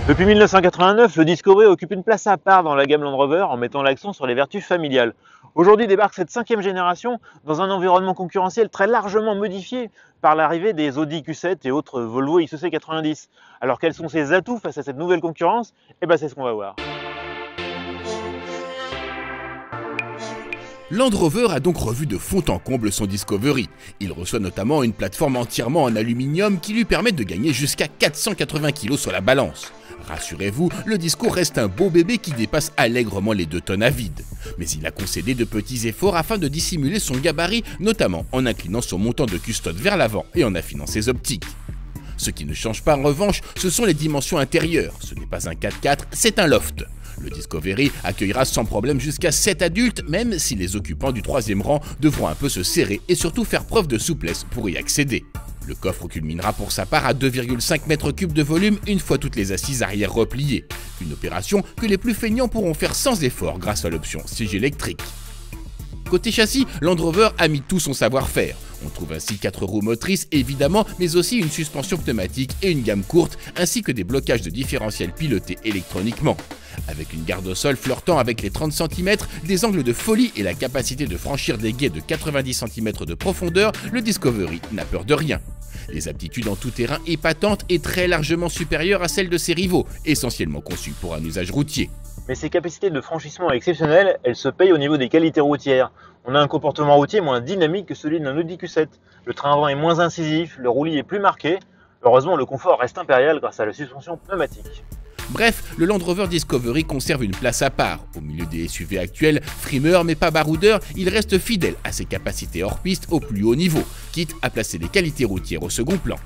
Depuis 1989, le Discovery occupe une place à part dans la gamme Land Rover en mettant l'accent sur les vertus familiales. Aujourd'hui débarque cette cinquième génération dans un environnement concurrentiel très largement modifié par l'arrivée des Audi Q7 et autres Volvo XC90. Alors quels sont ses atouts face à cette nouvelle concurrence? Eh ben c'est ce qu'on va voir. Land Rover a donc revu de fond en comble son Discovery. Il reçoit notamment une plateforme entièrement en aluminium qui lui permet de gagner jusqu'à 480 kg sur la balance. Rassurez-vous, le Disco reste un beau bébé qui dépasse allègrement les 2 tonnes à vide. Mais il a concédé de petits efforts afin de dissimuler son gabarit, notamment en inclinant son montant de custode vers l'avant et en affinant ses optiques. Ce qui ne change pas en revanche, ce sont les dimensions intérieures. Ce n'est pas un 4x4, c'est un loft. Le Discovery accueillera sans problème jusqu'à 7 adultes, même si les occupants du 3e rang devront un peu se serrer et surtout faire preuve de souplesse pour y accéder. Le coffre culminera pour sa part à 2,5 m3 de volume une fois toutes les assises arrière repliées. Une opération que les plus feignants pourront faire sans effort grâce à l'option siège électrique. Côté châssis, Land Rover a mis tout son savoir-faire. On trouve ainsi 4 roues motrices évidemment, mais aussi une suspension pneumatique et une gamme courte, ainsi que des blocages de différentiel pilotés électroniquement. Avec une garde au sol flirtant avec les 30 cm, des angles de folie et la capacité de franchir des guets de 90 cm de profondeur, le Discovery n'a peur de rien. Les aptitudes en tout terrain épatantes et très largement supérieures à celles de ses rivaux, essentiellement conçus pour un usage routier. Mais ces capacités de franchissement exceptionnelles, elles se payent au niveau des qualités routières. On a un comportement routier moins dynamique que celui d'un Audi Q7. Le train avant est moins incisif, le roulis est plus marqué. Heureusement, le confort reste impérial grâce à la suspension pneumatique. Bref, le Land Rover Discovery conserve une place à part. Au milieu des SUV actuels, frimeur mais pas baroudeur, il reste fidèle à ses capacités hors piste au plus haut niveau, quitte à placer les qualités routières au second plan.